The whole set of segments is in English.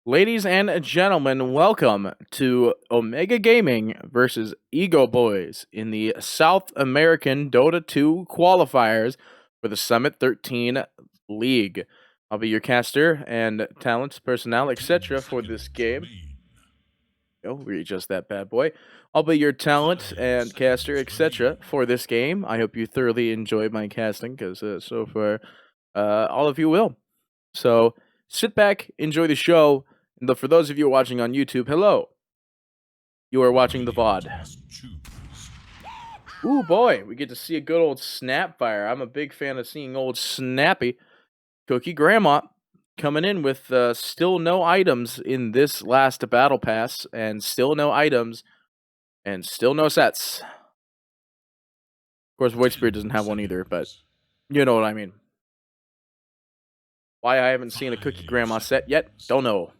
Ladies and gentlemen, welcome to Omega Gaming versus Egoboys in the South American Dota 2 qualifiers for the Summit 13 League. I'll be your caster and talent, personnel, etc. for this game. Oh, readjust that bad boy. I'll be your talent and caster, etc. for this game. I hope you thoroughly enjoyed my casting, because so far, all of you will. So sit back, enjoy the show. And for those of you watching on YouTube, hello. You are watching the VOD. Ooh boy, we get to see a good old Snapfire. I'm a big fan of seeing old Snappy. Cookie Grandma coming in with still no items in this last battle pass, and still no items, and still no sets. Of course, Void Spirit doesn't have one either, but you know what I mean. Why I haven't seen a Cookie Grandma set yet, don't know.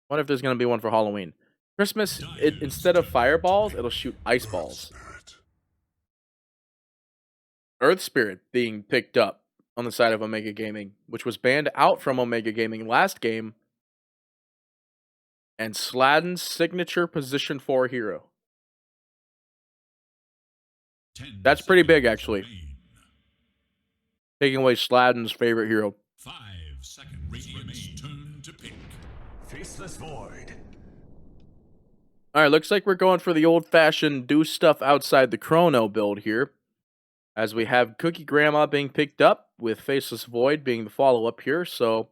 Wonder if there's going to be one for Halloween. Christmas, instead of fireballs, it'll shoot ice balls. Earth Spirit being picked up on the side of Omega Gaming, which was banned out from Omega Gaming last game. And Sladden's signature position 4 hero. That's pretty big, actually. Taking away Sladden's favorite hero. 5 seconds remain. Turn to pick. Faceless Void. Alright, looks like we're going for the old-fashioned do stuff outside the chrono build here. As we have Cookie Grandma being picked up, with Faceless Void being the follow-up here, so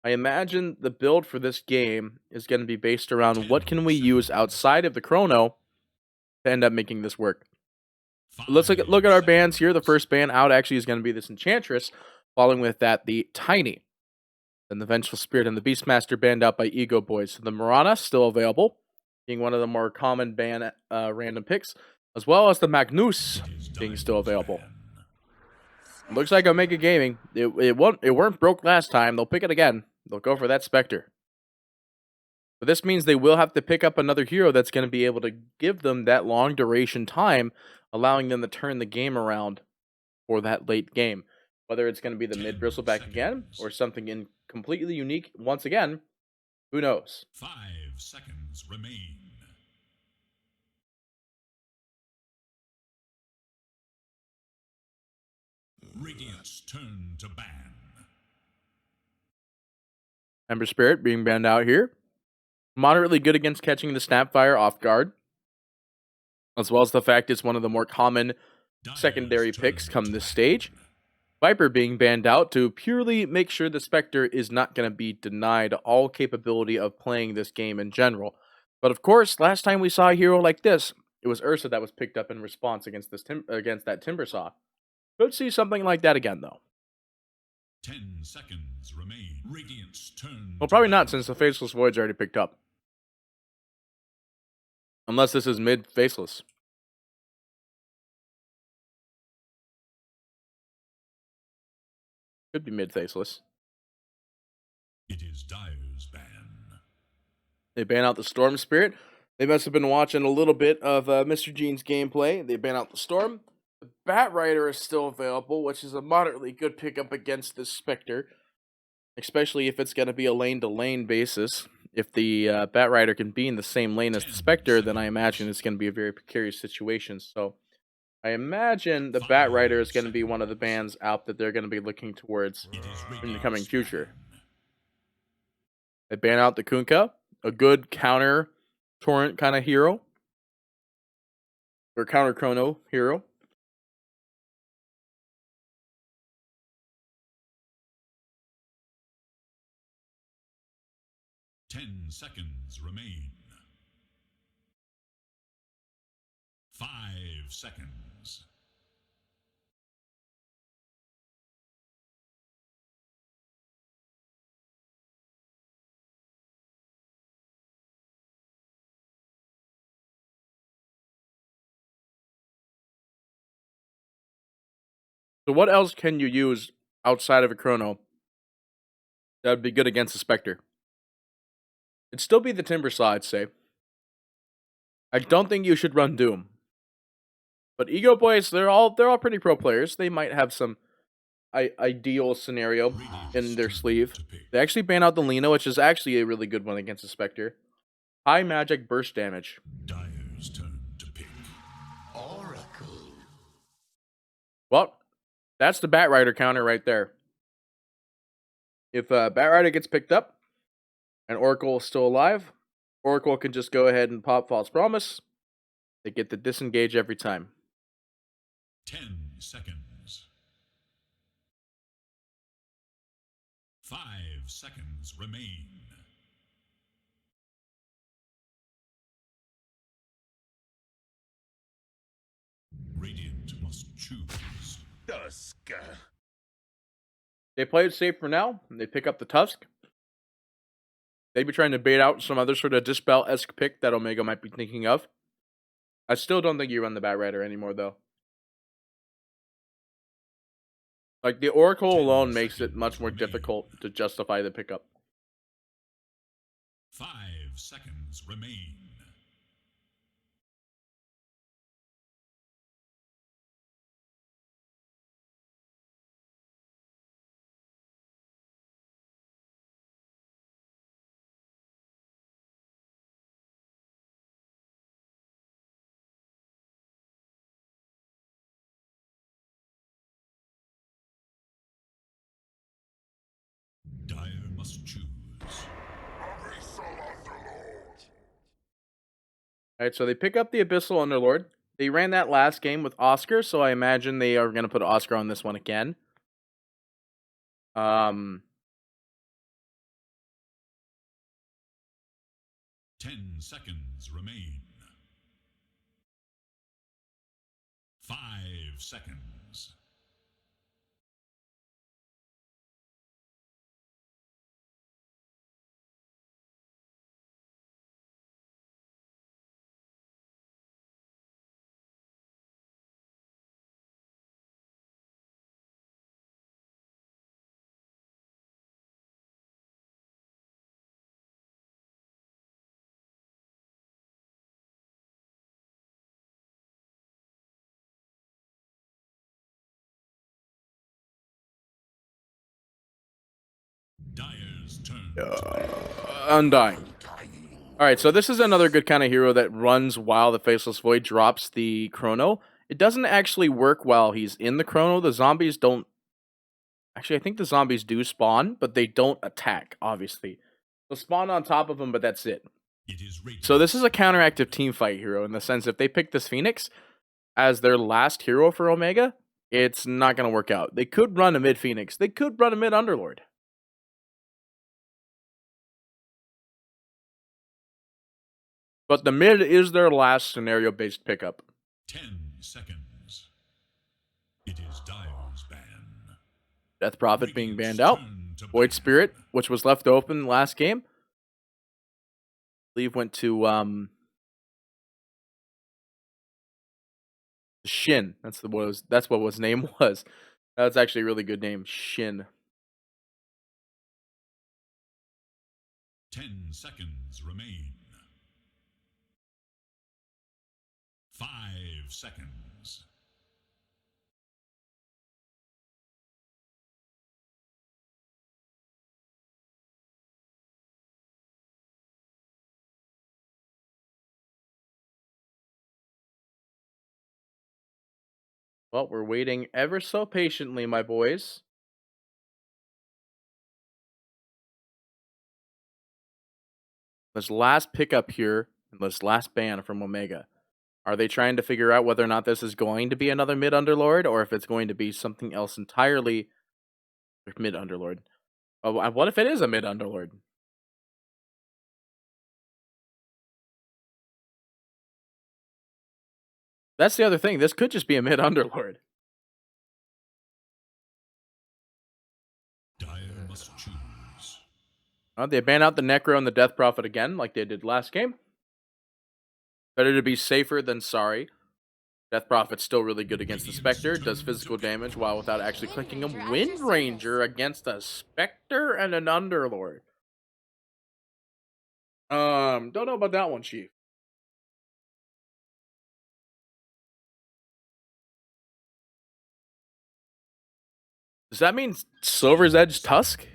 I imagine the build for this game is going to be based around what can we use outside of the chrono to end up making this work. Let's look at our bans here. The first ban out actually is going to be this Enchantress, following with that the Tiny. Then the Vengeful Spirit and the Beastmaster banned out by Egoboys. So the Mirana still available, being one of the more common ban random picks, as well as the Magnus being still available. Looks like Omega Gaming, it weren't broke last time. They'll pick it again. They'll go for that Spectre. But this means they will have to pick up another hero that's going to be able to give them that long duration time, allowing them to turn the game around for that late game. Whether it's going to be the mid bristleback again, or something completely unique once again, who knows? 5 seconds remain. Radiance turn to ban. Ember Spirit being banned out here. Moderately good against catching the Snapfire off guard, as well as the fact it's one of the more common secondary picks come this stage. Viper being banned out to purely make sure the Spectre is not going to be denied all capability of playing this game in general. But of course, last time we saw a hero like this, it was Ursa that was picked up in response against that Timbersaw. Could see something like that again, though. 10 seconds remain. Radiance turn. Well, probably not, since the Faceless Void's already picked up. Unless this is mid-Faceless. Could be mid-Faceless. It is Dire's ban. They ban out the Storm Spirit. They must have been watching a little bit of Mr. Gene's gameplay. They ban out the Storm. The Bat Rider is still available, which is a moderately good pickup against this Spectre. Especially if it's going to be a lane-to-lane basis. If the Bat Rider can be in the same lane as the Spectre, then I imagine it's going to be a very precarious situation. So I imagine the Bat Rider is going to be one of the bans out that they're going to be looking towards in the coming future. They ban out the Kunkka, a good counter torrent kind of hero. Or counter chrono hero. Ten seconds remain. 5 seconds. So what else can you use outside of a chrono that would be good against a Spectre? It'd still be the Timbersaw, I'd say. I don't think you should run Doom. But Egoboys, they're all pretty pro players. They might have some ideal scenario in Radiant's their turn sleeve. to pick. They actually ban out the Lina, which is actually a really good one against the Spectre. High magic burst damage. Dyer's turn to pick. Well, that's the Bat Rider counter right there. If Bat Rider gets picked up and Oracle is still alive, Oracle can just go ahead and pop False Promise. They get the disengage every time. 10 seconds. 5 seconds remain. Radiant must choose. Dusk. They play it safe for now, and they pick up the Tusk. They'd be trying to bait out some other sort of Dispel-esque pick that Omega might be thinking of. I still don't think you run the Bat Rider anymore, though. Like, the Oracle 10 alone makes it seconds much more remain. difficult to justify the pickup. 5 seconds remain. Dyer must choose. Alright, so they pick up the Abyssal Underlord. They ran that last game with Oscar, so I imagine they are going to put Oscar on this one again. 10 seconds remain. 5 seconds. Dyer's turn to pick. Undying. Alright, so this is another good kind of hero that runs while the Faceless Void drops the Chrono. It doesn't actually work while he's in the Chrono. The zombies don't... Actually, I think the zombies do spawn, but they don't attack, obviously. They'll spawn on top of them, but that's it. It is So this is a counteractive team fight hero in the sense if they pick this Phoenix as their last hero for Omega, it's not going to work out. They could run a mid Phoenix. They could run a mid Underlord. But the mid is their last scenario-based pickup. 10 seconds. It is Dyer's ban. Death Prophet being Radiant's banned out. turn to Void ban. Spirit, which was left open last game, I believe went to Shin. That's what his name was. That's actually a really good name, Shin. 10 seconds remain. 5 seconds. Well, we're waiting ever so patiently, my boys. This last pickup here, and this last ban from Omega. Are they trying to figure out whether or not this is going to be another mid Underlord, or if it's going to be something else entirely? Mid Underlord. Oh, what if it is a mid Underlord? That's the other thing. This could just be a mid Underlord. Dyer must choose. They ban out the Necro and the Death Prophet again, like they did last game. Better to be safer than sorry. Death Prophet's still really good against the Spectre. Does physical damage while without actually clicking him. Wind Ranger against a Spectre and an Underlord. Don't know about that one, Chief. Does that mean Silver's Edge Tusk?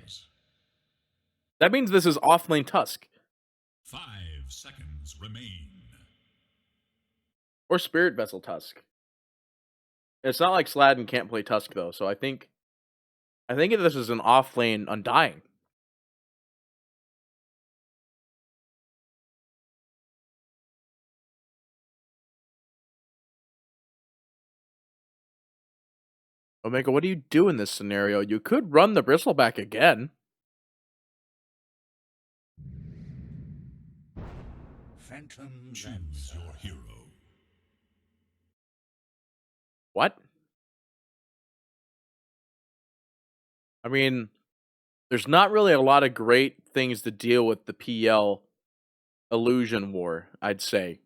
That means this is offlane Tusk. 5 seconds remain. Or Spirit Vessel Tusk. It's not like Sladden can't play Tusk though, so I think this is an offlane Undying. Omega, what do you do in this scenario? You could run the Bristleback again. Phantom, choose your hero. What? I mean, there's not really a lot of great things to deal with the PL Illusion War, I'd say.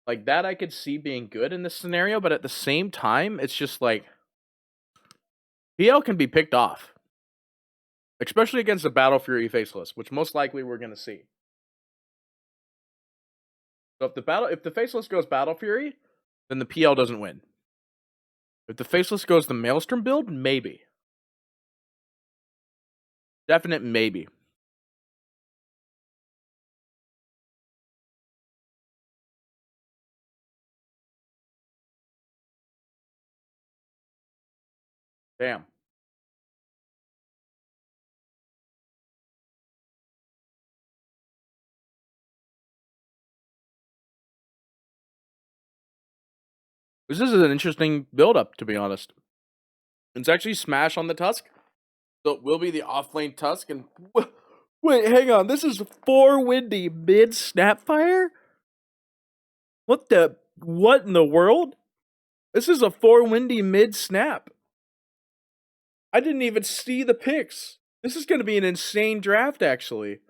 Like, that I could see being good in this scenario, but at the same time, it's just like, PL can be picked off. Especially against the Battle Fury Faceless, which most likely we're going to see. So if the Faceless goes Battle Fury, then the PL doesn't win. If the Faceless goes the Maelstrom build, maybe. Definite maybe. Damn. This is an interesting build-up, to be honest. It's actually Smash on the Tusk. So it will be the offlane Tusk. And wait, hang on. This is 4 Windy mid Snapfire? What in the world? This is a 4 Windy mid Snap. I didn't even see the picks. This is going to be an insane draft, actually.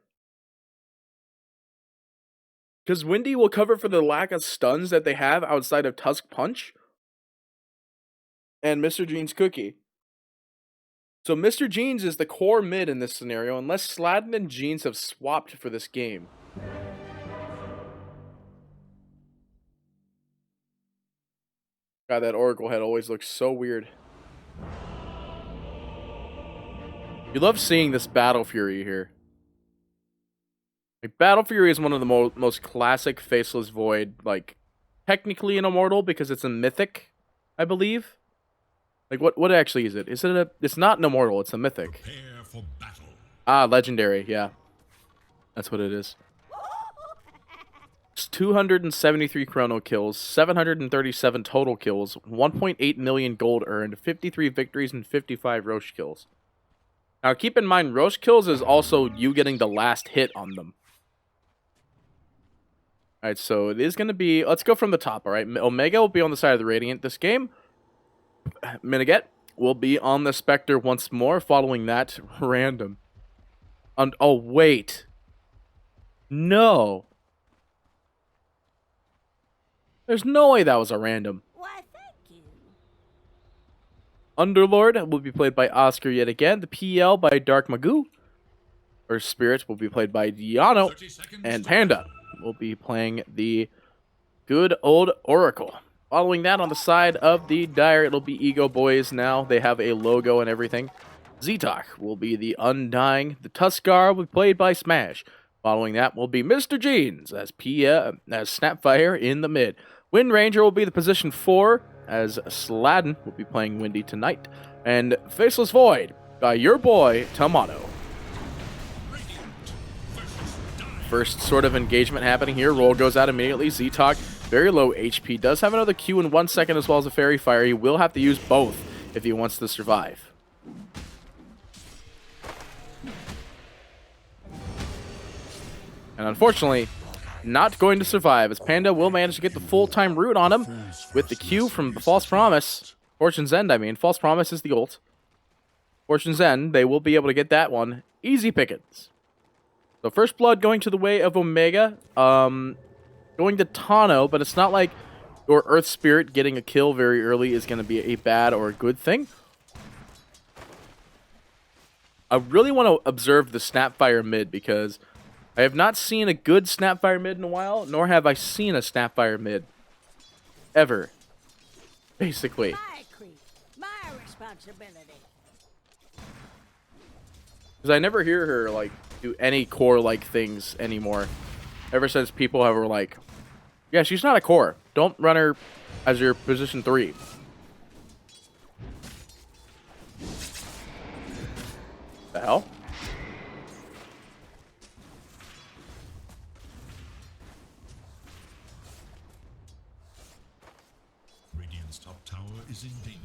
Because Windy will cover for the lack of stuns that they have outside of Tusk Punch and Mr. Jean's Cookie. So Mr. Jeans is the core mid in this scenario, unless Sladden and Jeans have swapped for this game. God, that Oracle head always looks so weird. You love seeing this Battle Fury here. Like, Battle Fury is one of the most classic Faceless Void, like, technically an Immortal because it's a Mythic, I believe. Like, what actually is it? Is it it's not an Immortal, it's a Mythic. Prepare for battle. Ah, Legendary, yeah. That's what it is. It's 273 chrono kills, 737 total kills, 1.8 million gold earned, 53 victories, and 55 Roche kills. Now, keep in mind, Roche kills is also you getting the last hit on them. Alright, so it is going to be... Let's go from the top, alright? Omega will be on the side of the Radiant this game. Miniget will be on the Spectre once more, following that random. Oh, wait. No. There's no way that was a random. Why, thank you. Underlord will be played by Oscar yet again. The PL by Dark Magoo. Or Spirit will be played by Diano. And Panda will be playing the good old Oracle. Following that on the side of the Dire, it'll be Egoboys now. They have a logo and everything. Zetok will be the Undying. The Tuskar will be played by Smash. Following that will be Mr. Jeans as Snapfire in the mid. Wind Ranger will be the position 4 as Sladden will be playing Windy tonight. And Faceless Void by your boy, Tomato. First sort of engagement happening here. Roll goes out immediately. Zetok, very low HP. Does have another Q in 1 second as well as a Fairy Fire. He will have to use both if he wants to survive. And unfortunately, not going to survive, as Panda will manage to get the full-time root on him with the Q from the False Promise. Fortune's End, I mean. False Promise is the ult. Fortune's End, they will be able to get that one. Easy pickings. So first blood going to the way of Omega. Going to Tano, but it's not like your Earth Spirit getting a kill very early is going to be a bad or a good thing. I really want to observe the Snapfire mid because I have not seen a good Snapfire mid in a while, nor have I seen a Snapfire mid. Ever. Basically. My creep, my responsibility. Because I never hear her, like, do any core-like things anymore. Ever since people were like, yeah, she's not a core. Don't run her as your position 3. The hell? Radiant's top tower is in danger.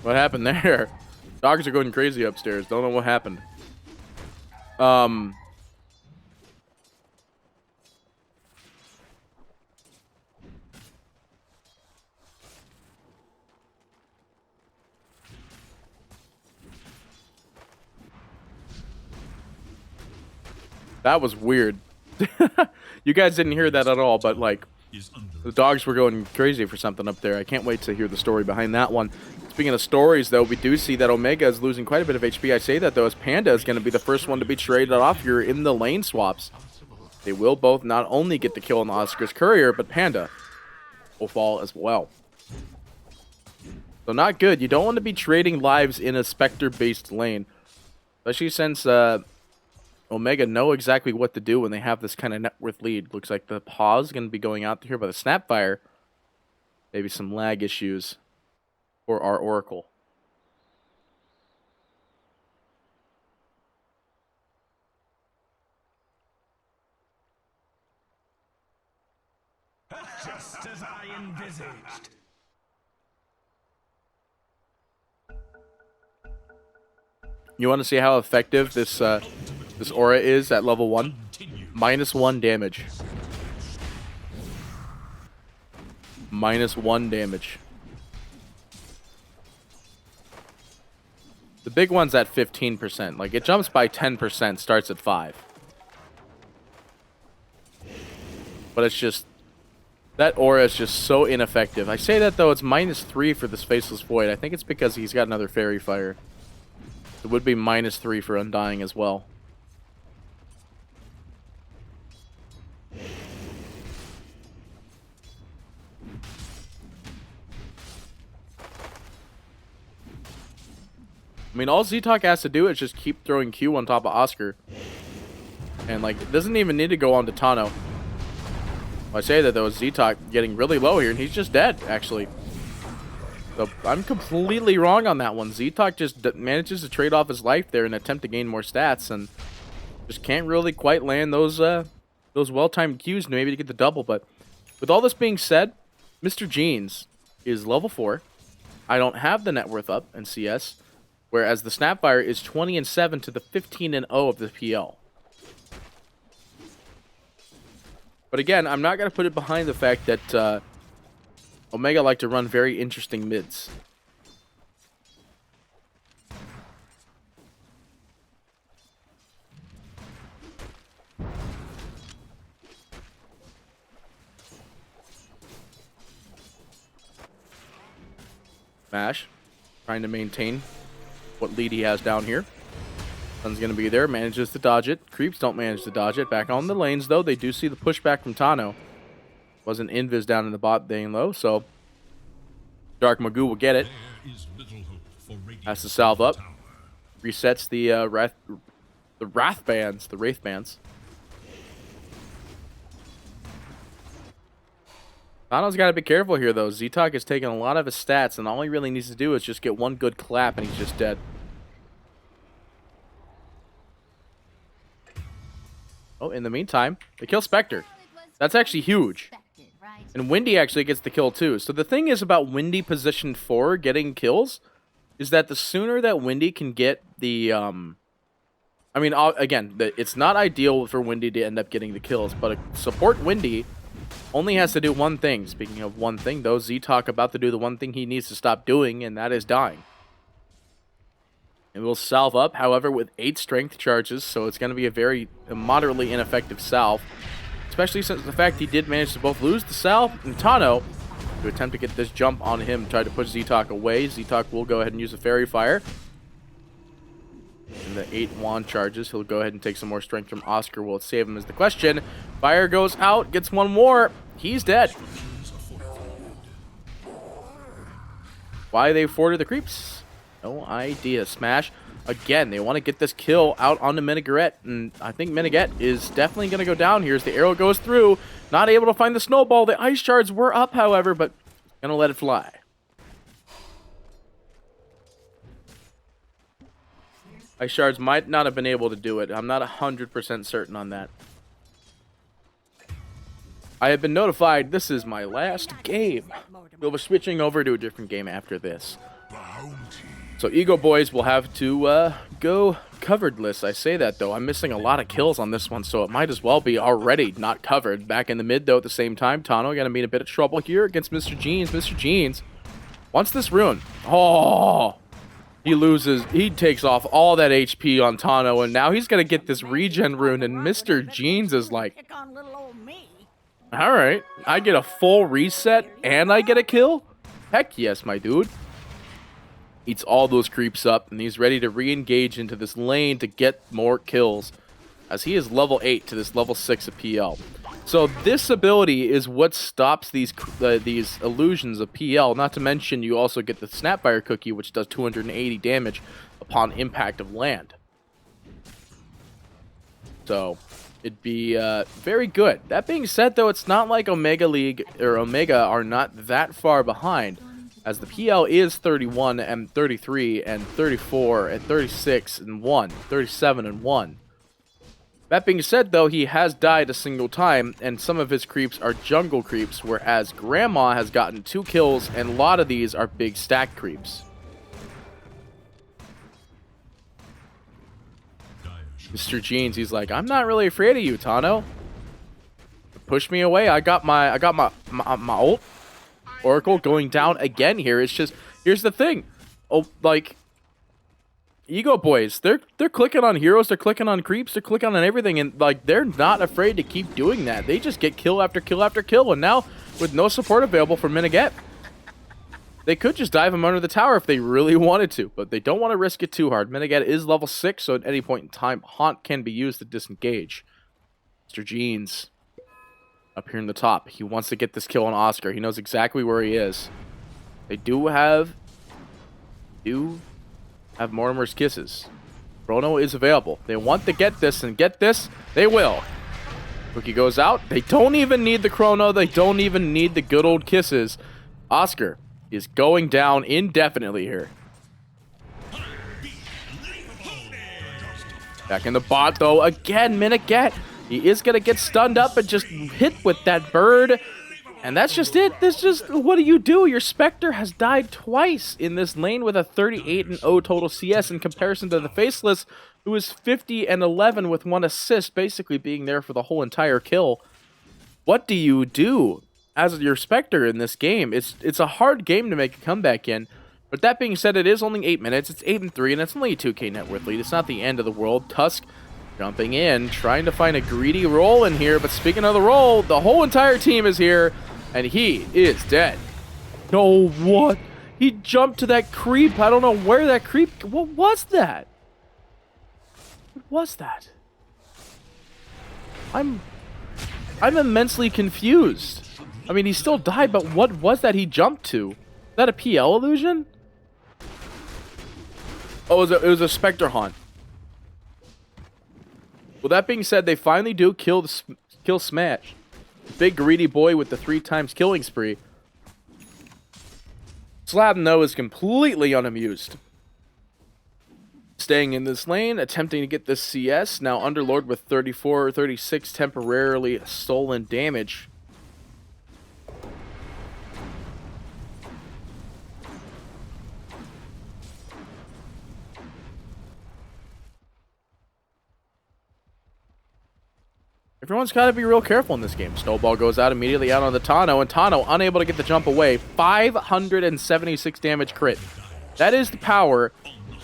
What happened there? Dogs are going crazy upstairs. Don't know what happened. That was weird. You guys didn't hear that at all, but like, the dogs were going crazy for something up there. I can't wait to hear the story behind that one. Speaking of stories, though, we do see that Omega is losing quite a bit of HP. I say that, though, as Panda is going to be the first one to be traded off here in the lane swaps. They will both not only get the kill on the Oscar's Courier, but Panda will fall as well. So not good. You don't want to be trading lives in a Spectre-based lane. Especially since Omega know exactly what to do when they have this kind of net worth lead. Looks like the pause is going to be going out here by the Snapfire. Maybe some lag issues for our Oracle. Just as I envisaged. You want to see how effective this this aura is at level 1? -1 damage. -1 damage. The big one's at 15%. Like, it jumps by 10%, starts at 5. But it's just... that aura is just so ineffective. I say that, though, it's -3 for this Faceless Void. I think it's because he's got another Fairy Fire. It would be -3 for Undying as well. I mean, all Z-Talk has to do is just keep throwing Q on top of Oscar. And, like, it doesn't even need to go on to Tano. I say that, though, Z-Talk getting really low here, and he's just dead, actually. So, I'm completely wrong on that one. Z-Talk just manages to trade off his life there and attempt to gain more stats, and just can't really quite land those well-timed Qs maybe to get the double. But with all this being said, Mr. Jeans is level 4. I don't have the net worth up in CS. Whereas the Snapfire is 20-7 to the 15-0 of the PL. But again, I'm not going to put it behind the fact that Omega like to run very interesting mids. Smash, trying to maintain what lead he has down here. Sun's going to be there, manages to dodge it. Creeps don't manage to dodge it. Back on the lanes, though, they do see the pushback from Tano. Wasn't invis down in the bot lane, though, so Dark Magoo will get it. Has to salve up. Resets the Wraith Bands. Tano's got to be careful here, though. Z-Talk is taking a lot of his stats, and all he really needs to do is just get one good clap, and he's just dead. Oh, in the meantime, they kill Spectre. That's actually huge. And Windy actually gets the kill, too. So the thing is about Windy position 4 getting kills is that the sooner that Windy can get the... I mean, again, it's not ideal for Windy to end up getting the kills, but support Windy only has to do one thing. Speaking of one thing, though, Z-Talk about to do the one thing he needs to stop doing, and that is dying. It will salve up, however, with 8 strength charges, so it's going to be a moderately ineffective salve. Especially since the fact he did manage to both lose the salve and Tano to attempt to get this jump on him, try to push Z-Talk away. Z-Talk will go ahead and use a Fairy Fire. And the 8 wand charges, he'll go ahead and take some more strength from Oscar. Will it save him is the question. Fire goes out, gets one more. He's dead. Why they afforded the creeps? No idea. Smash Again, they want to get this kill out onto Menegaret, and I think Menegaret is definitely going to go down here as the arrow goes through. Not able to find the snowball. The ice shards were up, however, but going to let it fly. Ice shards might not have been able to do it. I'm not 100% certain on that. I have been notified this is my last game. We'll be switching over to a different game after this. So Egoboys will have to go coveredless. I say that, though. I'm missing a lot of kills on this one, so it might as well be already not covered. Back in the mid, though, at the same time. Tano going to be in a bit of trouble here against Mr. Jeans. Mr. Jeans wants this rune. Oh! He loses. He takes off all that HP on Tano, and now he's going to get this regen rune, and Mr. Jeans is like, alright, I get a full reset, and I get a kill? Heck yes, my dude. Eats all those creeps up, and he's ready to re-engage into this lane to get more kills, as he is level 8 to this level 6 of PL. So this ability is what stops these illusions of PL, not to mention you also get the Snapfire Cookie, which does 280 damage upon impact of land. So it'd be very good. That being said, though, it's not like Omega League or Omega are not that far behind, as the PL is 31 and 33 and 34 and 36 and 1, 37 and 1. That being said, though, he has died a single time, and some of his creeps are jungle creeps, whereas Grandma has gotten 2 kills, and a lot of these are big stack creeps. Mr. Jeans, he's like, I'm not really afraid of you, Tano. Push me away. I got my ult. Oracle going down again here. It's just, here's the thing. Oh, like, Egoboys, they're clicking on heroes, they're clicking on creeps, they're clicking on everything, and like they're not afraid to keep doing that. They just get kill after kill after kill, and now with no support available for Menegaret, they could just dive him under the tower if they really wanted to, but they don't want to risk it too hard. Menegaret is level 6, so at any point in time, Haunt can be used to disengage. Mr. Jeans up here in the top. He wants to get this kill on Oscar. He knows exactly where he is. They do have Mortimer's Kisses. Chrono is available. They want to get this, and get this, they will. Cookie goes out. They don't even need the Chrono. They don't even need the good old Kisses. Oscar is going down indefinitely here. Back in the bot, though. Again, Menegaret. He is going to get stunned up and just hit with that bird. And that's just it. This just, what do? Your Spectre has died twice in this lane with a 38-0 total CS in comparison to the Faceless, who is 50-11 with 1 assist, basically being there for the whole entire kill. What do you do as your Spectre in this game? It's a hard game to make a comeback in. But that being said, it is only 8 minutes. It's 8-3, and it's only a 2K net worth lead. It's not the end of the world. Tusk jumping in, trying to find a greedy roll in here. But speaking of the roll, the whole entire team is here. And he is dead. No, what? He jumped to that creep. I don't know where that creep... What was that? What was that? I'm immensely confused. I mean, he still died, but what was that he jumped to? Is that a PL illusion? Oh, it was a Spectre Haunt. Well, that being said, they finally do kill Smash. Big greedy boy with the 3 times killing spree. Sladen, though, is completely unamused. Staying in this lane, attempting to get this CS. Now Underlord with 34 or 36 temporarily stolen damage. Everyone's got to be real careful in this game. Snowball goes out immediately out on the Tano, and Tano unable to get the jump away. 576 damage crit. That is the power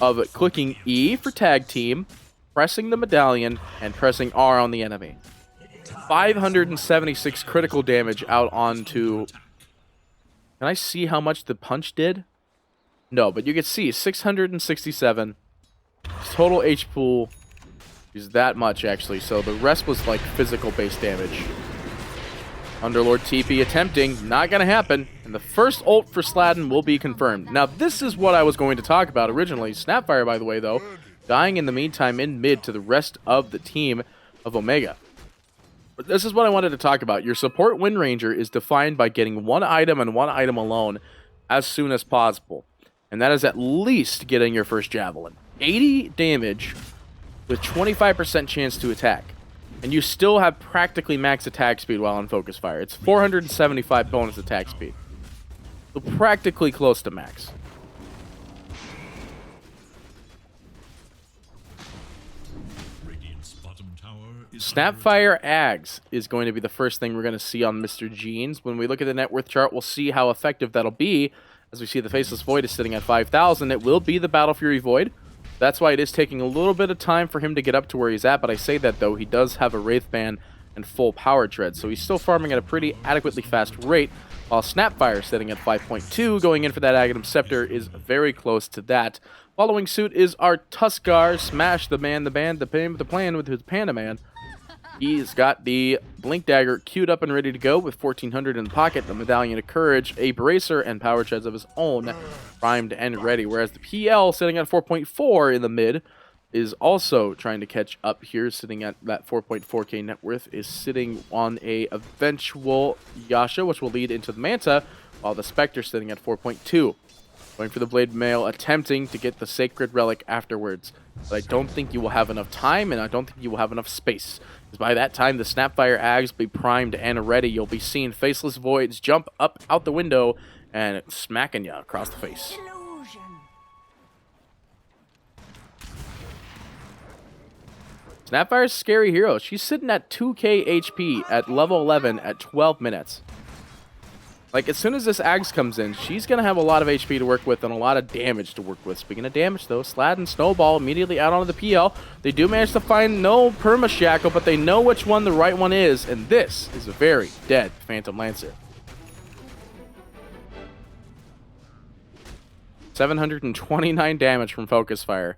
of clicking E for tag team, pressing the medallion, and pressing R on the enemy. 576 critical damage out onto... Can I see how much the punch did? No, but you can see 667. Total H pool is that much, actually. So the rest was like physical-based damage. Underlord TP attempting. Not going to happen. And the first ult for Sladen will be confirmed. Now, this is what I was going to talk about originally. Snapfire, by the way, though, dying in the meantime in mid to the rest of the team of Omega. But this is what I wanted to talk about. Your support Wind Ranger is defined by getting one item and one item alone as soon as possible. And that is at least getting your first Javelin. 80 damage with 25% chance to attack. And you still have practically max attack speed while on Focus Fire. It's 475 bonus attack speed. So practically close to max. Snapfire Ags is going to be the first thing we're going to see on Mr. Jeans. When we look at the net worth chart, we'll see how effective that'll be. As we see the Faceless Void is sitting at 5,000. It will be the Battle Fury Void. That's why it is taking a little bit of time for him to get up to where he's at. But I say that, though, he does have a Wraith Band and full Power Tread. So he's still farming at a pretty adequately fast rate. While Snapfire sitting at 5.2, going in for that Aghanim Scepter is very close to that. Following suit is our Tuskar, Smash the Man, the band, the plan with his Panda Man. He's got the Blink Dagger queued up and ready to go with 1,400 in the pocket, the Medallion of Courage, a Bracer, and Power Treads of his own, primed and ready. Whereas the PL, sitting at 4.4 in the mid, is also trying to catch up here, sitting at that 4.4k net worth, is sitting on a eventual Yasha, which will lead into the Manta, while the Spectre sitting at 4.2. Going for the Blade Mail, attempting to get the Sacred Relic afterwards. But I don't think you will have enough time, and I don't think you will have enough space. Because by that time, the Snapfire Ags will be primed and ready. You'll be seeing Faceless Voids jump up out the window and smacking you across the face. Snapfire's a scary hero. She's sitting at 2k HP at level 11 at 12 minutes. Like, as soon as this Ags comes in, she's going to have a lot of HP to work with and a lot of damage to work with. Speaking of damage, though, Slad and Snowball immediately out onto the PL. They do manage to find no Perma Shackle, but they know which one the right one is, and this is a very dead Phantom Lancer. 729 damage from Focus Fire.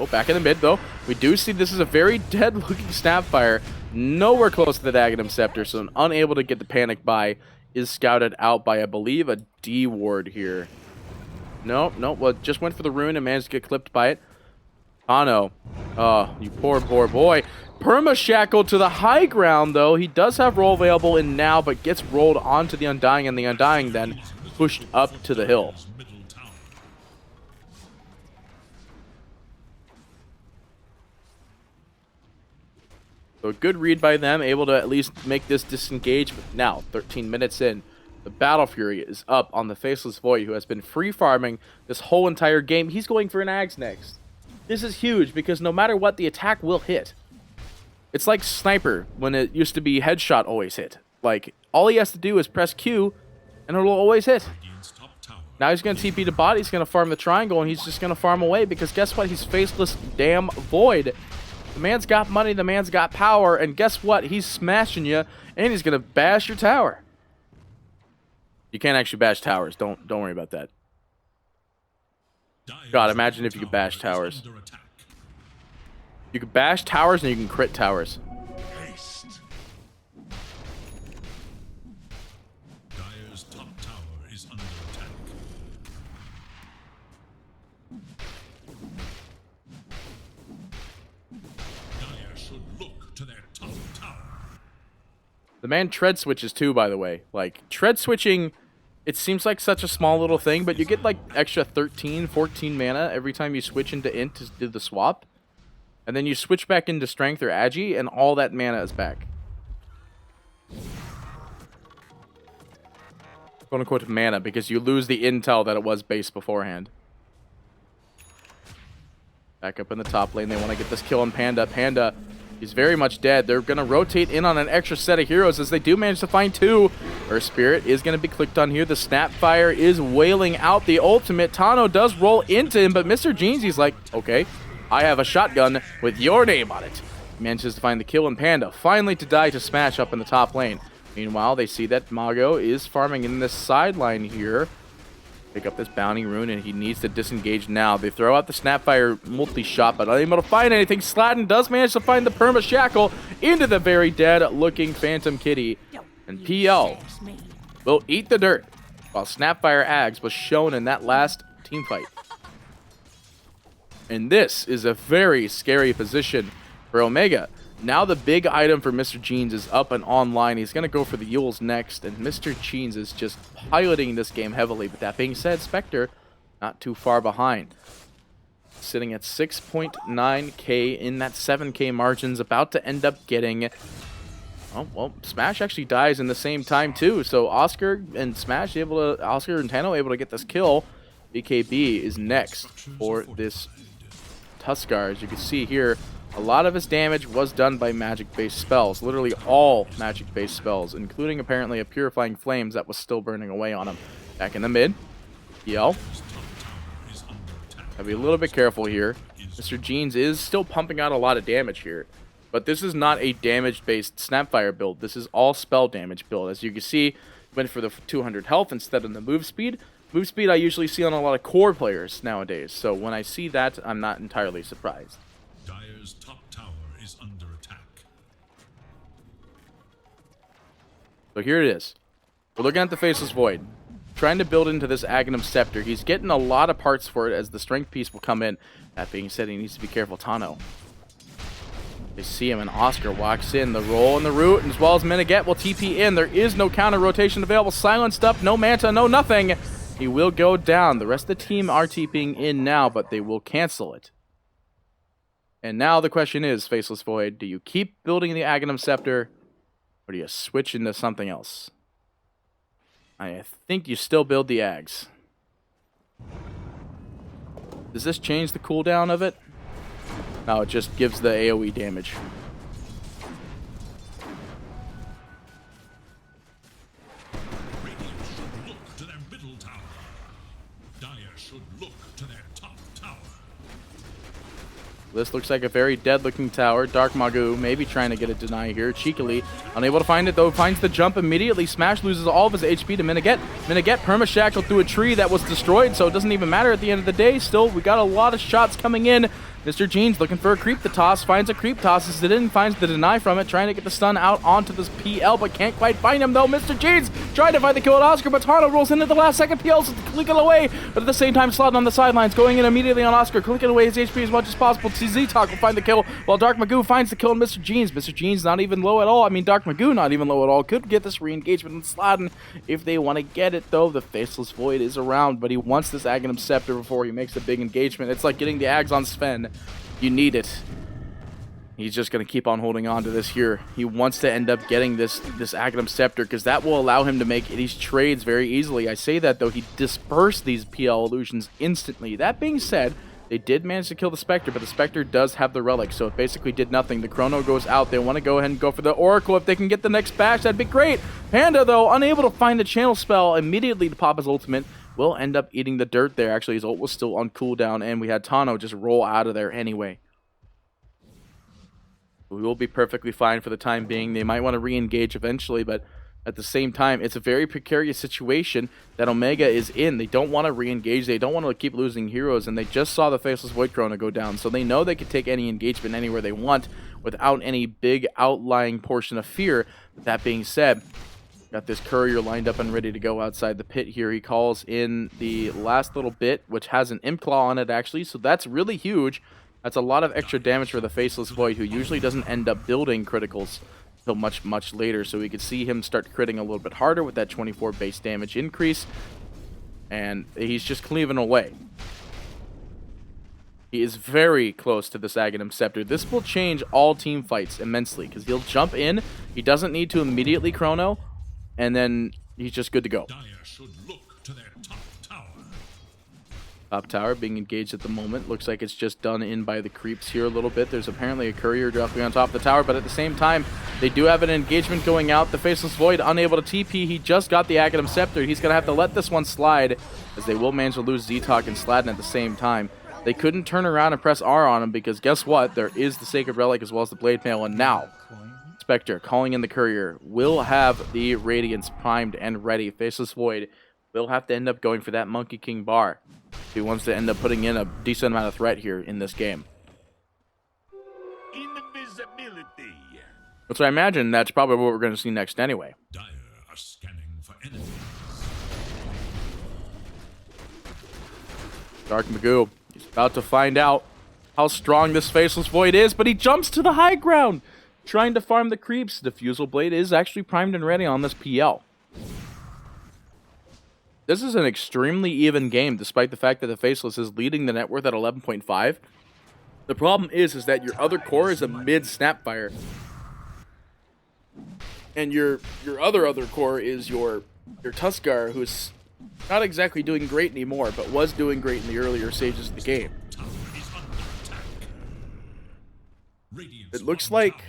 Oh, back in the mid, though. We do see this is a very dead-looking Snapfire. Nowhere close to the Aghanim Scepter, so unable to get the panic buy. Is scouted out by, I believe, a D ward here. Nope, well, just went for the rune and managed to get clipped by it. Tano. Oh, you poor boy. Perma Shackle to the high ground, though. He does have roll available in now, but gets rolled onto the Undying, and the Undying then pushed up to the hill. So a good read by them, able to at least make this disengage. But now, 13 minutes in, the Battle Fury is up on the Faceless Void, who has been free farming this whole entire game. He's going for an Ags next. This is huge because no matter what, the attack will hit. It's like Sniper when it used to be headshot always hit. Like, all he has to do is press Q and it'll always hit. Now he's going to TP to bot, he's going to farm the triangle, and he's just going to farm away because guess what? He's Faceless damn Void. The man's got money, the man's got power, and guess what? He's smashing you, and he's gonna bash your tower. You can't actually bash towers. Don't worry about that. God, imagine if you could bash towers. You could bash towers and you can crit towers. Dire's top tower is under attack. Look to their top tower. The man tread switches too, by the way. Like, tread switching, it seems like such a small little thing, but you get like extra 13, 14 mana every time you switch into int to do the swap. And then you switch back into strength or agi, and all that mana is back. Quote unquote mana, because you lose the intel that it was base beforehand. Back up in the top lane, they want to get this kill on Panda. Panda, he's very much dead. They're going to rotate in on an extra set of heroes as they do manage to find two. Earth Spirit is going to be clicked on here. The Snapfire is wailing out the ultimate. Tano does roll into him, but Mr. Jeans, he's like, okay, I have a shotgun with your name on it. He manages to find the kill on Panda, finally to die to Smash up in the top lane. Meanwhile, they see that Mago is farming in this sideline here. Pick up this bounty rune, and he needs to disengage now. They throw out the Snapfire multi-shot, but unable to find anything. Sladden does manage to find the Perma Shackle into the very dead-looking Phantom Kitty. And PL will eat the dirt, while Snapfire Ags was shown in that last team fight. And this is a very scary position for Omega. Now the big item for Mr. Jeans is up and online. He's going to go for the Yules next, and Mr. Jeans is just piloting this game heavily. But that being said, Spectre not too far behind. Sitting at 6.9k in that 7k margins, about to end up getting... Oh, well, Smash actually dies in the same time too. So Oscar and Smash Oscar and Tano able to get this kill. BKB is next for this Tuskar. As you can see here, a lot of his damage was done by magic-based spells. Literally all magic-based spells, including apparently a Purifying Flames that was still burning away on him. Back in the mid. Yell. Gotta be a little bit careful here. Mr. Jeans is still pumping out a lot of damage here. But this is not a damage-based Snapfire build. This is all spell damage build. As you can see, went for the 200 health instead of the move speed. Move speed I usually see on a lot of core players nowadays. So when I see that, I'm not entirely surprised. Dire's top tower is under attack. So here it is. We're looking at the Faceless Void. Trying to build into this Aghanim Scepter. He's getting a lot of parts for it as the strength piece will come in. That being said, he needs to be careful. Tano. They see him, and Oscar walks in. The roll and the root, and as well as Meneget will TP in. There is no counter rotation available. Silenced up, no Manta, no nothing. He will go down. The rest of the team are TPing in now, but they will cancel it. And now the question is, Faceless Void, do you keep building the Aghanim Scepter, or do you switch into something else? I think you still build the Ags. Does this change the cooldown of it? No, it just gives the AoE damage. Radiant should look to their middle tower. Dire should look to their top tower. This looks like a very dead-looking tower. Dark Magoo maybe trying to get a deny here. Cheekily. Unable to find it, though. Finds the jump immediately. Smash loses all of his HP to Meneget. Meneget perma-shackled through a tree that was destroyed, so it doesn't even matter at the end of the day. Still, we got a lot of shots coming in. Mr. Jeans looking for a creep to toss. Finds a creep, tosses it in, finds the deny from it. Trying to get the stun out onto this PL, but can't quite find him, though. Mr. Jeans trying to find the kill at Oscar, but Tano rolls into the last second. PL's clicking away, but at the same time, Slot on the sidelines, going in immediately on Oscar, clicking away his HP as much as possible. Z-Talk will find the kill, while Dark Magoo finds the kill on Mr. Jeans. Mr. Jeans not even low at all. I mean, Dark Magoo not even low at all. Could get this re-engagement in Sladen if they want to get it, though. The Faceless Void is around, but he wants this Aghanim Scepter before he makes a big engagement. It's like getting the Ags on Sven. You need it. He's just going to keep on holding on to this here. He wants to end up getting this Aghanim Scepter because that will allow him to make these trades very easily. I say that, though, he dispersed these PL illusions instantly. That being said, they did manage to kill the Spectre, but the Spectre does have the Relic, so it basically did nothing. The Chrono goes out. They want to go ahead and go for the Oracle. If they can get the next bash, that'd be great. Panda, though, unable to find the channel spell immediately to pop his ultimate, will end up eating the dirt there. Actually, his ult was still on cooldown, and we had Tano just roll out of there anyway. We will be perfectly fine for the time being. They might want to re-engage eventually, but at the same time, it's a very precarious situation that Omega is in. They don't want to re-engage. They don't want to keep losing heroes, and they just saw the Faceless Void Chrono go down, so they know they can take any engagement anywhere they want without any big outlying portion of fear. But that being said, got this courier lined up and ready to go outside the pit here. He calls in the last little bit, which has an Imp Claw on it, actually, so that's really huge. That's a lot of extra damage for the Faceless Void, who usually doesn't end up building criticals until much, much later. So we could see him start critting a little bit harder with that 24 base damage increase. And he's just cleaving away. He is very close to this Aghanim Scepter. This will change all team fights immensely, because he'll jump in. He doesn't need to immediately chrono, and then he's just good to go. Dire should look to their top tower. Top tower being engaged at the moment. Looks like it's just done in by the creeps here a little bit. There's apparently a courier dropping on top of the tower, but at the same time, they do have an engagement going out. The Faceless Void unable to TP. He just got the Aghanim Scepter. He's going to have to let this one slide, as they will manage to lose Z-Talk and Sladen at the same time. They couldn't turn around and press R on him because guess what? There is the Sacred Relic as well as the Blade Mail, and now Spectre calling in the courier will have the Radiance primed and ready. Faceless Void will have to end up going for that Monkey King bar if he wants to end up putting in a decent amount of threat here in this game. Invisibility. So I imagine that's probably what we're going to see next anyway. Dire are scanning for enemies. Dark Magoo, he's about to find out how strong this Faceless Void is, but he jumps to the high ground, trying to farm the creeps. The Fusel Blade is actually primed and ready on this PL. This is an extremely even game, despite the fact that the Faceless is leading the net worth at 11.5. The problem is that your other core is a mid Snapfire. And your other core is your Tuskar, who's not exactly doing great anymore, but was doing great in the earlier stages of the game. It looks like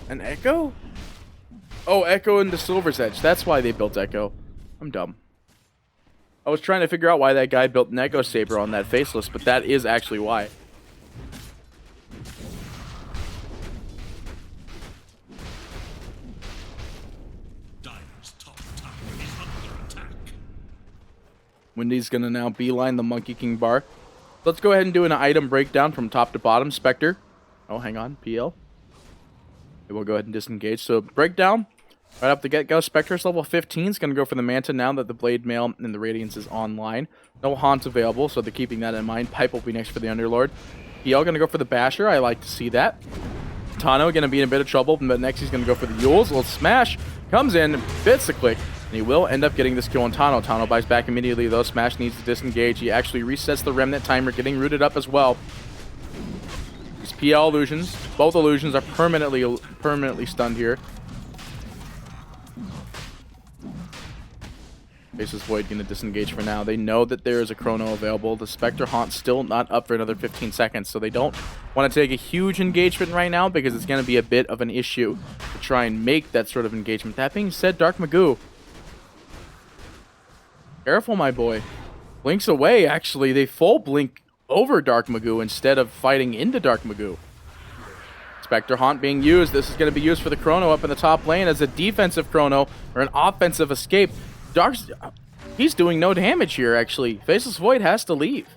an Echo? Oh, Echo into Silver's Edge. That's why they built Echo. I'm dumb. I was trying to figure out why that guy built an Echo Saber on that Faceless, but that is actually why. Wendy's gonna now beeline the Monkey King bar. Let's go ahead and do an item breakdown from top to bottom. Spectre. Oh, hang on. PL. We'll go ahead and disengage. So, breakdown. Right up the get-go. Spectre's level 15 is going to go for the Manta now that the Blade Mail and the Radiance is online. No Haunt available, so they're keeping that in mind. Pipe will be next for the Underlord. PL going to go for the Basher. I like to see that. Tano going to be in a bit of trouble, but next he's going to go for the Yules. Little smash. Comes in, bits the click, and he will end up getting this kill on Tano. Tano buys back immediately, though. Smash needs to disengage. He actually resets the Remnant timer, getting rooted up as well. These PL illusions. Both illusions are permanently stunned here. Faceless Void going to disengage for now. They know that there is a Chrono available. The Spectre Haunt still not up for another 15 seconds, so they don't want to take a huge engagement right now because it's going to be a bit of an issue to try and make that sort of engagement. That being said, Dark Magoo. Careful, my boy. Blinks away, actually. They full blink over Dark Magoo instead of fighting into Dark Magoo. Spectre Haunt being used. This is going to be used for the Chrono up in the top lane as a defensive Chrono or an offensive escape. Dark's, he's doing no damage here, actually. Faceless Void has to leave.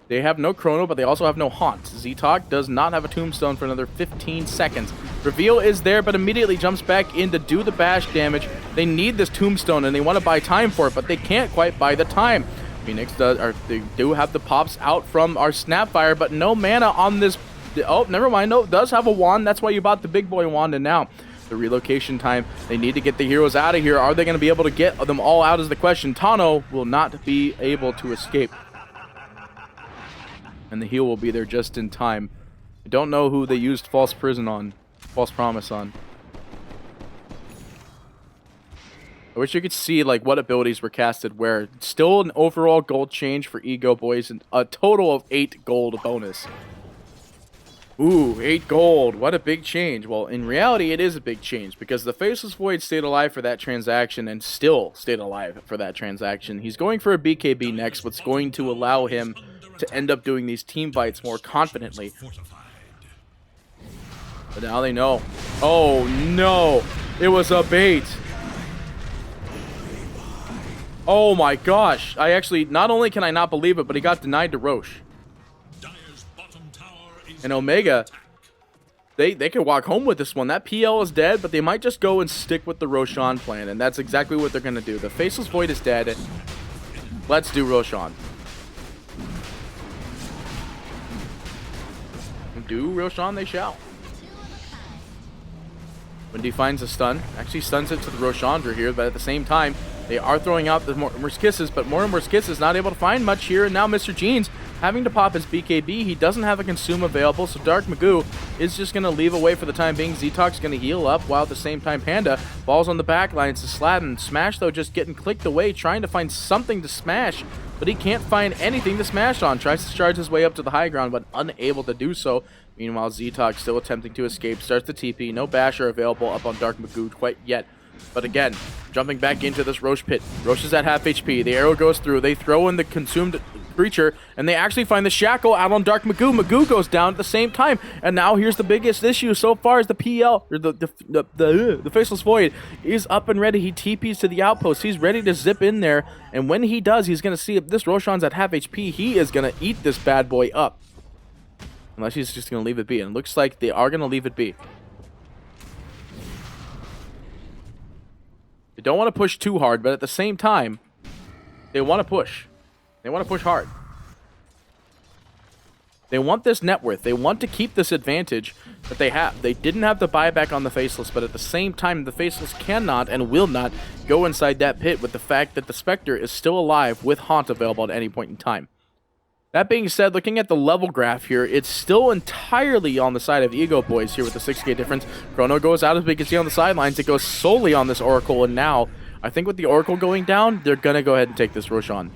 They have no Chrono, but they also have no Haunt. Z-Talk does not have a Tombstone for another 15 seconds. Reveal is there, but immediately jumps back in to do the bash damage. They need this Tombstone, and they want to buy time for it, but they can't quite buy the time. Phoenix does, or they do have the pops out from our Snapfire, but no mana on this. Oh, never mind. No, it does have a wand. That's why you bought the big boy wand, and now the relocation time. They need to get the heroes out of here. Are they going to be able to get them all out is the question. Tano will not be able to escape. And the heal will be there just in time. I don't know who they used False Promise on. I wish you could see like what abilities were casted where. Still an overall gold change for Egoboys and a total of 8 gold bonus. Ooh, 8 gold. What a big change. Well, in reality, it is a big change because the Faceless Void stayed alive for that transaction and still stayed alive for that transaction. He's going for a BKB next, what's going to allow him to end up doing these team fights more confidently. But now they know. Oh, no. It was a bait. Oh, my gosh. I actually, not only can I not believe it, but he got denied to Roche. And Omega, they can walk home with this one. That PL is dead, but they might just go and stick with the Roshan plan, and that's exactly what they're going to do. The Faceless Void is dead. Let's do Roshan. Do Roshan they shall. Wendy finds a stun. Actually stuns it to the Roshandra here, but at the same time, they are throwing out the Morse Kisses, but Morse Kisses not able to find much here, and now Mr. Jeans having to pop his BKB. He doesn't have a consume available, so Dark Magoo is just going to leave away for the time being. Z-Talk's going to heal up, while at the same time Panda falls on the back line. It's a Slatin. Smash, though, just getting clicked away, trying to find something to smash, but he can't find anything to smash on. Tries to charge his way up to the high ground, but unable to do so. Meanwhile, Z-Talk still attempting to escape, starts the TP. No Basher available up on Dark Magoo quite yet. But again, jumping back into this Roche pit. Roche is at half HP. The arrow goes through. They throw in the consumed creature, and they actually find the Shackle out on Dark Magoo. Magoo goes down at the same time. And now here's the biggest issue so far is the PL, or the Faceless Void, is up and ready. He TPs to the outpost. He's ready to zip in there. And when he does, he's going to see if this Roshan's at half HP. He is going to eat this bad boy up. Unless he's just going to leave it be. And it looks like they are going to leave it be. They don't want to push too hard, but at the same time, They want to push. They want to push hard. They want this net worth. They want to keep this advantage that they have. They didn't have the buyback on the Faceless, but at the same time, the Faceless cannot and will not go inside that pit with the fact that the Spectre is still alive with Haunt available at any point in time. That being said, looking at the level graph here, it's still entirely on the side of Egoboys here with the 6k difference. Chrono goes out as we can see on the sidelines. It goes solely on this Oracle, and now, I think with the Oracle going down, they're going to go ahead and take this Roshan.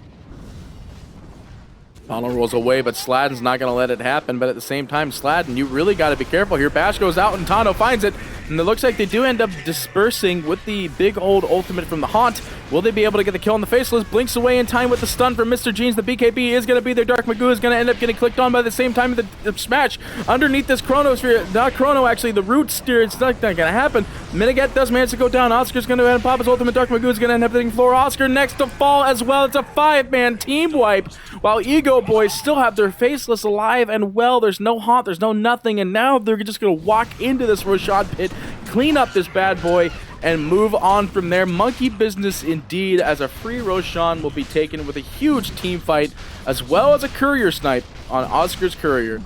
Tunnel rolls away, but Sladden's not going to let it happen. But at the same time, Sladden, you really got to be careful here. Bash goes out, and Tano finds it. And it looks like they do end up dispersing with the big old ultimate from the Haunt. Will they be able to get the kill on the Faceless? Blinks away in time with the stun from Mr. Jeans. The BKB is going to be there. Dark Magoo is going to end up getting clicked on by the same time the smash underneath this Chronosphere. Not Chrono, actually. The root steer. It's not going to happen. Miniget does manage to go down. Oscar's going to end up pop his ultimate. Dark Magoo is going to end up hitting floor. Oscar next to fall as well. It's a 5-man team wipe. While Egoboys still have their Faceless alive and well. There's no Haunt. There's no nothing. And now they're just going to walk into this Roshan pit, clean up this bad boy, and move on from there. Monkey business indeed, as a free Roshan will be taken with a huge team fight, as well as a courier snipe on Oscar's courier.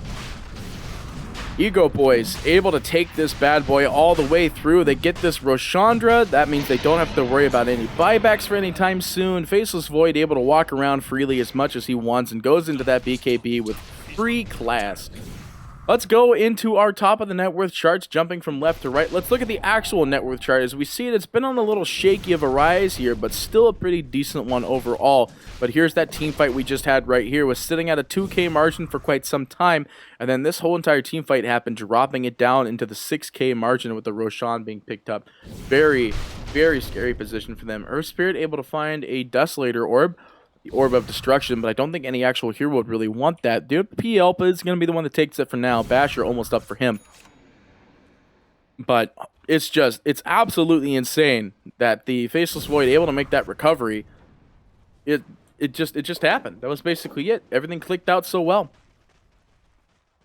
Egoboys able to take this bad boy all the way through. They get this Roshandra. That means they don't have to worry about any buybacks for any time soon. Faceless Void able to walk around freely as much as he wants and goes into that BKB with free class. Let's go into our top of the net worth charts, jumping from left to right. Let's look at the actual net worth chart. As we see it, it's been on a little shaky of a rise here, but still a pretty decent one overall. But here's that team fight we just had right here. Was sitting at a 2k margin for quite some time, and then this whole entire team fight happened, dropping it down into the 6k margin with the Roshan being picked up. Very, very scary position for them. Earth Spirit able to find a Desolator Orb. The Orb of Destruction, but I don't think any actual hero would really want that. The PL is going to be the one that takes it for now. Basher almost up for him. But it's absolutely insane that the Faceless Void able to make that recovery. It just happened. That was basically it. Everything clicked out so well.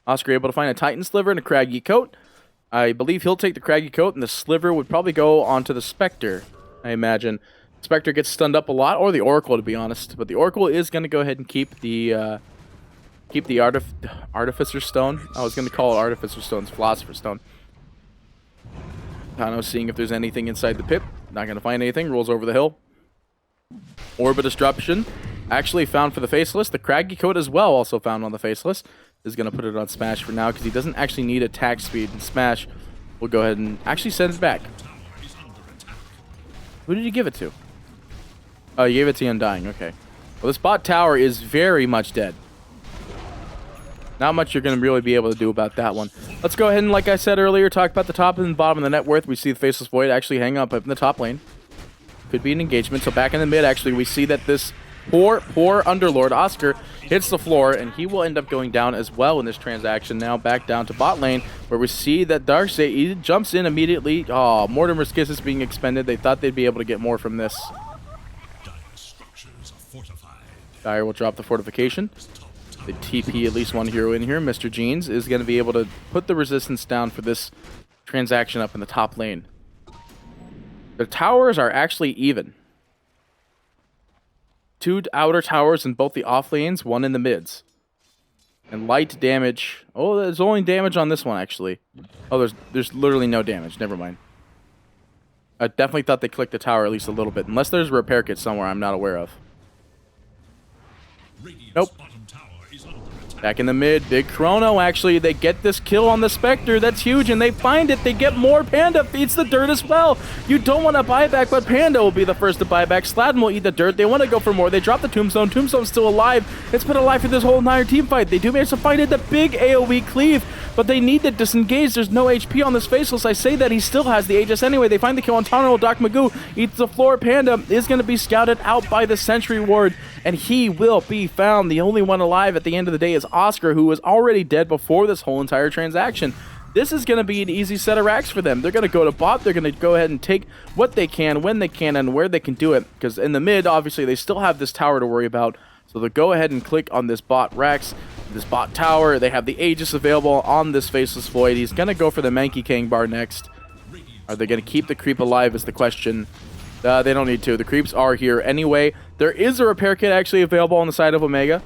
Oscar able to find a Titan Sliver and a Craggy Coat. I believe he'll take the Craggy Coat, and the Sliver would probably go onto the Spectre, I imagine. Spectre gets stunned up a lot, or the Oracle, to be honest. But the Oracle is going to go ahead and keep the Artificer Stone. I was going to call it Artificer Stone. It's Philosopher's Stone. Tano seeing if there's anything inside the pit. Not going to find anything. Rolls over the hill. Orb of Disruption. Actually found for the Faceless. The Craggy Coat as well, also found on the Faceless. Is going to put it on Smash for now, because he doesn't actually need attack speed. And Smash will go ahead and actually send it back. Who did you give it to? Oh, you gave it to Undying, okay. Well, this bot tower is very much dead. Not much you're going to really be able to do about that one. Let's go ahead and, like I said earlier, talk about the top and bottom of the net worth. We see the Faceless Void actually hang up in the top lane. Could be an engagement. So back in the mid, actually, we see that this poor Underlord, Oscar, hits the floor, and he will end up going down as well in this transaction. Now back down to bot lane, where we see that Darkseid, he jumps in immediately. Oh, Mortimer's Kiss is being expended. They thought they'd be able to get more from this. Dire will drop the fortification. The TP at least one hero in here. Mr. Jeans is going to be able to put the resistance down for this transaction up in the top lane. The towers are actually even. 2 outer towers in both the off lanes, 1 in the mids. And light damage. Oh, there's only damage on this one, actually. Oh, there's literally no damage. Never mind. I definitely thought they clicked the tower at least a little bit. Unless there's a repair kit somewhere I'm not aware of. Nope. Back in the mid, big Chrono, actually. They get this kill on the Spectre. That's huge, and they find it. They get more. Panda eats the dirt as well. You don't want to buy back, but Panda will be the first to buy back. Sladden will eat the dirt. They want to go for more. They drop the Tombstone. Tombstone's still alive. It's been alive for this whole entire team fight. They do manage to find it. The big AoE cleave, but they need to disengage. There's no HP on this Faceless. I say that he still has the Aegis anyway. They find the kill on Tano. Doc Magoo eats the floor. Panda is going to be scouted out by the Sentry Ward, and he will be found. The only one alive at the end of the day is Oscar, who was already dead before this whole entire transaction. This is going to be an easy set of racks for them. They're going to go to bot. They're going to go ahead and take what they can, when they can, and where they can do it. Because in the mid, obviously, they still have this tower to worry about. So they'll go ahead and click on this bot racks, this bot tower. They have the Aegis available on this Faceless Void. He's going to go for the Mankey Kang bar next. Are they going to keep the creep alive is the question. They don't need to. The creeps are here anyway. There is a repair kit actually available on the side of Omega.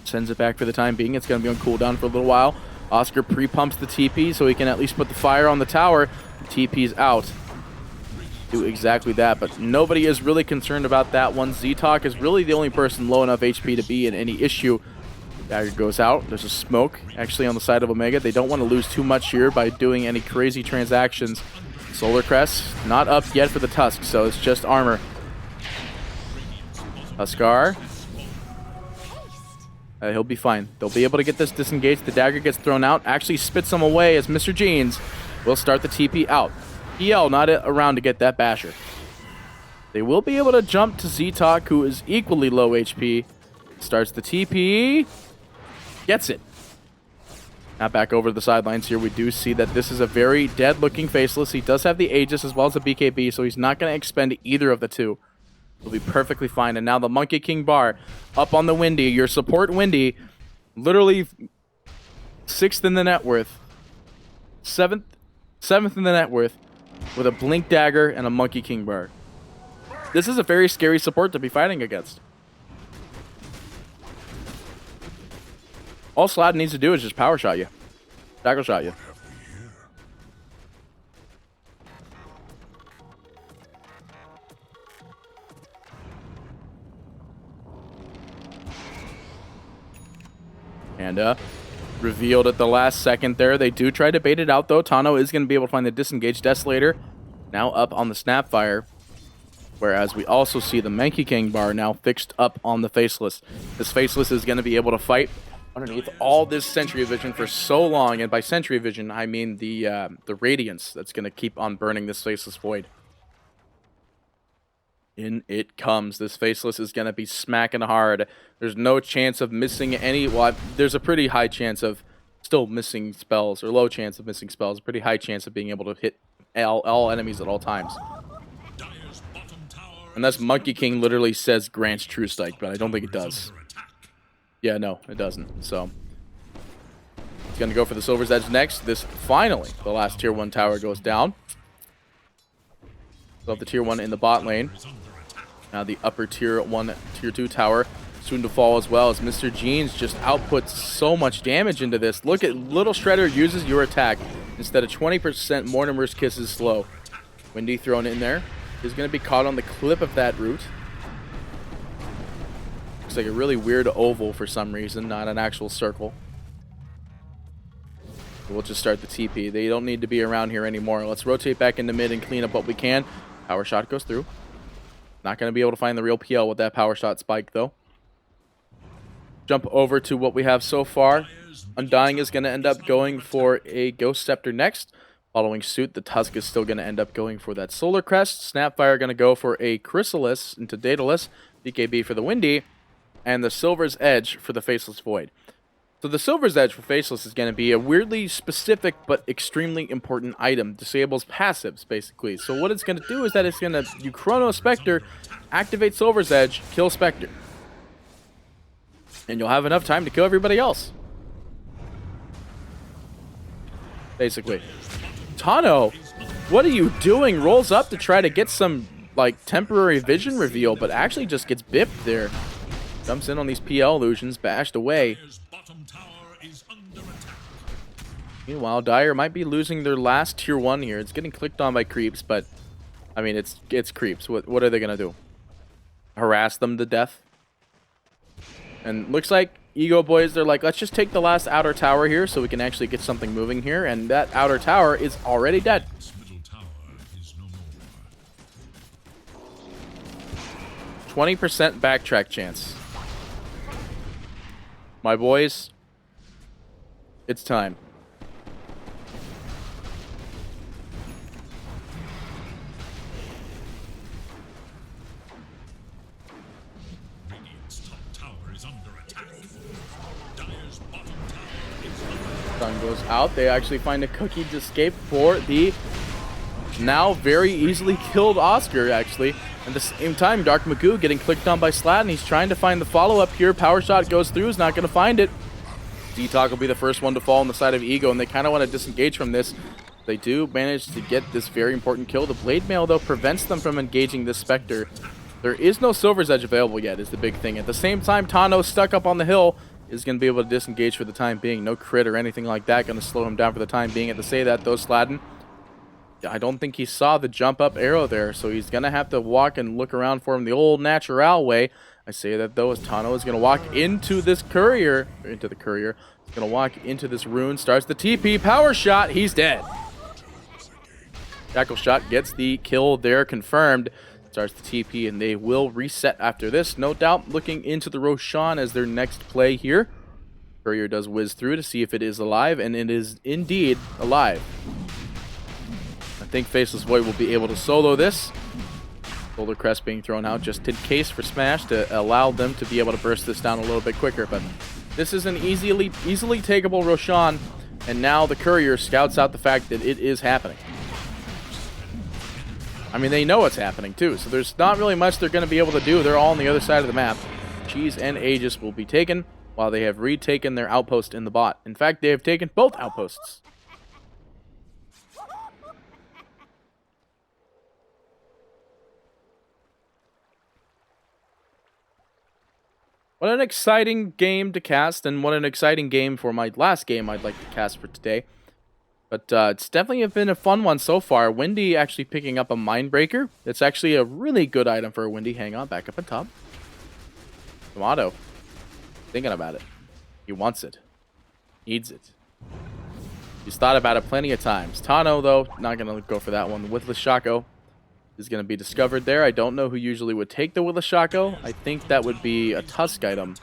Sends it back for the time being. It's going to be on cooldown for a little while. Oscar pre-pumps the TP so he can at least put the fire on the tower. The TP's out. Do exactly that, but nobody is really concerned about that one. Z-Talk is really the only person low enough HP to be in any issue. Dagger goes out. There's a smoke actually on the side of Omega. They don't want to lose too much here by doing any crazy transactions. Solar Crest, not up yet for the Tusk, so it's just armor. Huskar. He'll be fine. They'll be able to get this disengaged. The dagger gets thrown out. Actually spits him away as Mr. Jeans will start the TP out. PL not around to get that basher. They will be able to jump to Z-Talk, who is equally low HP. Starts the TP. Gets it. Now back over to the sidelines here. We do see that this is a very dead-looking Faceless. He does have the Aegis as well as the BKB, so he's not going to expend either of the two. He'll be perfectly fine. And now the Monkey King bar up on the Windy. Your support Windy, literally 6th in the net worth. 7th in the net worth with a Blink Dagger and a Monkey King bar. This is a very scary support to be fighting against. All Slad needs to do is just power shot you. Tackle shot you. And revealed at the last second there. They do try to bait it out though. Tano is going to be able to find the disengaged Desolator. Now up on the Snapfire. Whereas we also see the Monkey King bar now fixed up on the Faceless. This Faceless is going to be able to fight underneath all this Sentry Vision for so long. And by Sentry Vision, I mean the Radiance that's going to keep on burning this Faceless Void. In it comes. This Faceless is going to be smacking hard. There's no chance of missing any... Well, there's a pretty high chance of still missing spells, or low chance of missing spells. A pretty high chance of being able to hit all enemies at all times. Unless Monkey King literally says grants True Strike, but I don't think it does. Yeah, no, it doesn't. So, he's going to go for the Silver's Edge next. This, finally, the last Tier 1 tower goes down. Still have the Tier 1 in the bot lane. Now the upper Tier 1, Tier 2 tower soon to fall as well, as Mr. Jeans just outputs so much damage into this. Look at Little Shredder uses your attack instead of 20% Mortimer's Kisses slow. Windy thrown in there. Is going to be caught on the clip of that root. Looks like a really weird oval for some reason, not an actual circle. We'll just start the TP. They don't need to be around here anymore. Let's rotate back into mid and clean up what we can. Power shot goes through. Not going to be able to find the real PL with that power shot spike, though. Jump over to what we have so far. Undying is going to end up going for a Ghost Scepter next. Following suit, the Tusk is still going to end up going for that Solar Crest. Snapfire going to go for a Chrysalis into Daedalus. BKB for the Windy. And the Silver's Edge for the Faceless Void. So the Silver's Edge for Faceless is going to be a weirdly specific but extremely important item. Disables passives, basically. So what it's going to do is that it's going to, you Chrono Spectre, activate Silver's Edge, kill Spectre. And you'll have enough time to kill everybody else. Basically. Tano, what are you doing? Rolls up to try to get some, like, temporary vision reveal, but actually just gets bipped there. Jumps in on these PL illusions, bashed away. Meanwhile, Dire might be losing their last Tier 1 here. It's getting clicked on by creeps, but, I mean, it's creeps. What are they going to do? Harass them to death? And looks like Egoboys, they're like, let's just take the last outer tower here so we can actually get something moving here. And that outer tower is already dead. 20% backtrack chance. My boys, it's time. Sun goes out. They actually find a cookie to escape for the now very easily killed Oscar, actually. At the same time, Dark Magoo getting clicked on by Slat, and he's trying to find the follow-up here. Power shot goes through, is not going to find it. D-Talk will be the first one to fall on the side of Ego, and they kind of want to disengage from this. They do manage to get this very important kill. The Blade Mail, though, prevents them from engaging this Spectre. There is no Silver's Edge available yet, is the big thing. At the same time, Tano, stuck up on the hill, is going to be able to disengage for the time being. No crit or anything like that going to slow him down for the time being. And to say that, though, Sladden, I don't think he saw the jump-up arrow there, so he's going to have to walk and look around for him the old natural way. I say that, though, as Tano is going to walk into this courier, he's going to walk into this rune, starts the TP, power shot, he's dead. Shackle shot gets the kill there confirmed. Starts the TP, and they will reset after this. No doubt looking into the Roshan as their next play here. Courier does whiz through to see if it is alive, and it is indeed alive. I think Faceless Void will be able to solo this. Boulder Crest being thrown out just in case for Smash to allow them to be able to burst this down a little bit quicker. But this is an easily takeable Roshan, and now the Courier scouts out the fact that it is happening. I mean, they know it's happening too, so there's not really much they're going to be able to do. They're all on the other side of the map. Cheese and Aegis will be taken, while they have retaken their outpost in the bot. In fact, they have taken both outposts. What an exciting game to cast, and what an exciting game for my last game I'd like to cast for today. But it's definitely been a fun one so far. Windy actually picking up a Mindbreaker. It's actually a really good item for a Windy. Hang on, back up on top. Tomato. Thinking about it. He wants it. Needs it. He's thought about it plenty of times. Tano, though, not going to go for that one. Witless Shaco is going to be discovered there. I don't know who usually would take the Witless Shaco. I think that would be a Tusk item,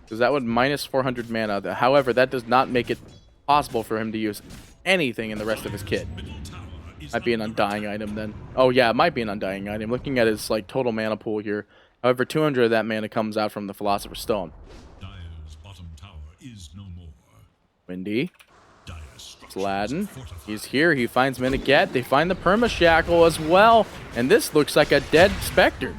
because that would minus 400 mana. However, that does not make it possible for him to use anything in the rest of his kit. Might be an Undying item then. Oh yeah, it might be an Undying item. Looking at his like total mana pool here. However, 200 of that mana comes out from the Philosopher's Stone. Dire's bottom tower is no more. Windy. Sladden. He's here. He finds Miniget. They find the Perma Shackle as well. And this looks like a dead Spectre.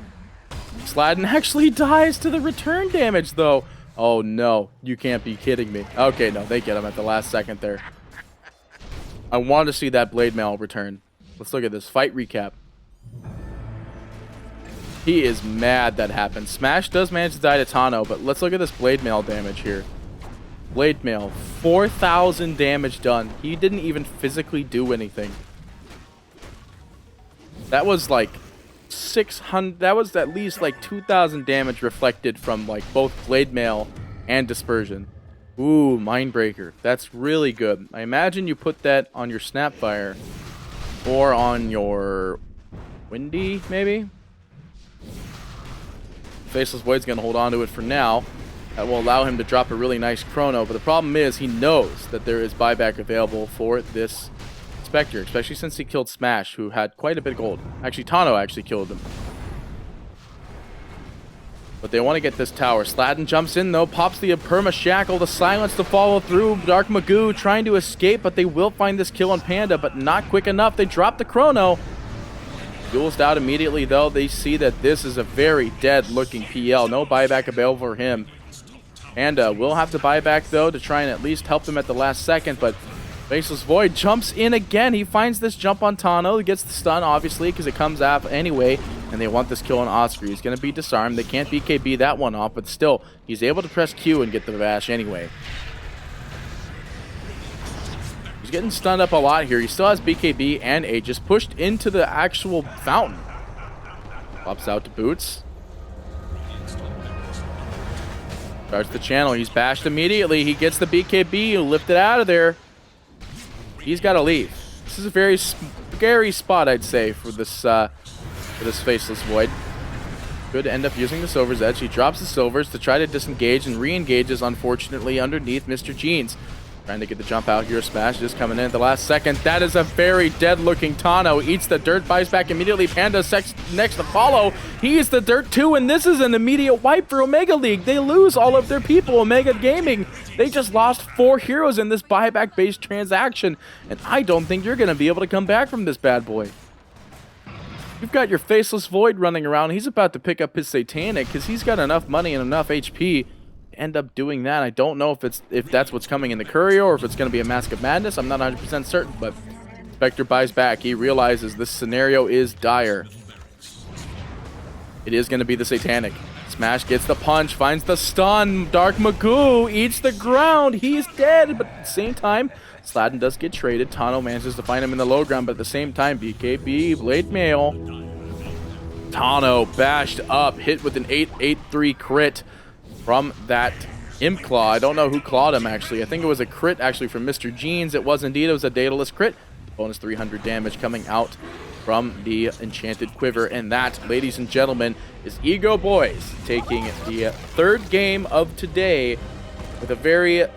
Sladden actually dies to the return damage though. Oh no, you can't be kidding me. Okay, no, they get him at the last second there. I want to see that Blade Mail return. Let's look at this fight recap. He is mad that happened. Smash does manage to die to Tano, but let's look at this Blade Mail damage here. Blade Mail, 4,000 damage done. He didn't even physically do anything. That was like 600, that was at least like 2,000 damage reflected from like both Blade Mail and Dispersion. Ooh, Mindbreaker. That's really good. I imagine you put that on your Snapfire or on your Windy, maybe? Faceless Void's going to hold on to it for now. That will allow him to drop a really nice chrono, but the problem is he knows that there is buyback available for this Spectre, especially since he killed Smash, who had quite a bit of gold. Actually, Tano actually killed him. But they want to get this tower. Sladden jumps in, though, pops the Perma Shackle, the silence to follow through. Dark Magoo trying to escape, but they will find this kill on Panda, but not quick enough. They drop the chrono. Duel's out immediately, though. They see that this is a very dead-looking PL. No buyback available for him. Panda will have to buy back, though, to try and at least help them at the last second, but Faceless Void jumps in again. He finds this jump on Tano. He gets the stun, obviously, because it comes out anyway, and they want this kill on Oscar. He's going to be disarmed. They can't BKB that one off, but still, he's able to press Q and get the Vash anyway. He's getting stunned up a lot here. He still has BKB and Aegis pushed into the actual fountain. Pops out to Boots. Starts the channel. He's bashed immediately. He gets the BKB, lifted out of there. He's got to leave. This is a very scary spot, I'd say, for this Faceless Void. Could end up using the Silver's Edge. He drops the Silvers to try to disengage and re-engages, unfortunately, underneath Mr. Jeans. Trying to get the jump out here. Smash just coming in at the last second. That is a very dead-looking Tano. Eats the dirt, buys back immediately. Panda next to follow. He eats the dirt too, and this is an immediate wipe for Omega League. They lose all of their people. Omega Gaming, they just lost 4 heroes in this buyback-based transaction, and I don't think you're going to be able to come back from this bad boy. You've got your Faceless Void running around. He's about to pick up his Satanic because he's got enough money and enough HP end up doing that. I don't know if that's what's coming in the courier or if it's going to be a Mask of Madness. I'm not 100% certain, but Spectre buys back. He realizes this scenario is dire. It is going to be the Satanic. Smash gets the punch, finds the stun. Dark Magoo eats the ground. He's dead, but at the same time, Sladden does get traded. Tano manages to find him in the low ground, but at the same time, BKB, Blade Mail. Tano bashed up, hit with an 883 crit from that Imp Claw. I don't know who clawed him, actually. I think it was a crit, actually, from Mr. Jeans. It was indeed. It was a Daedalus crit. Bonus 300 damage coming out from the Enchanted Quiver. And that, ladies and gentlemen, is Egoboys taking the third game of today with a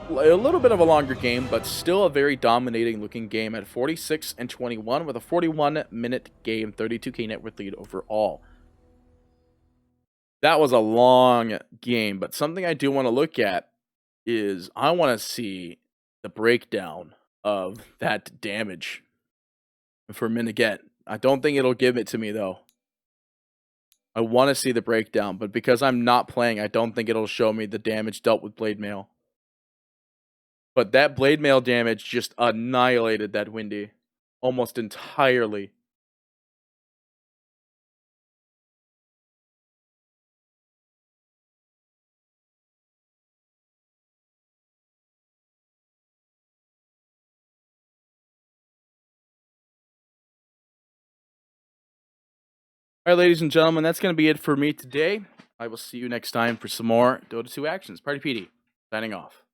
little bit of a longer game, but still a very dominating looking game at 46-21 with a 41-minute game, 32k net worth lead overall. That was a long game, but something I do want to look at is I want to see the breakdown of that damage for Miniget. I don't think it'll give it to me, though. I want to see the breakdown, but because I'm not playing, I don't think it'll show me the damage dealt with Blade Mail. But that Blade Mail damage just annihilated that Windy almost entirely. All right, ladies and gentlemen, that's going to be it for me today. I will see you next time for some more Dota 2 actions. Party PD, signing off.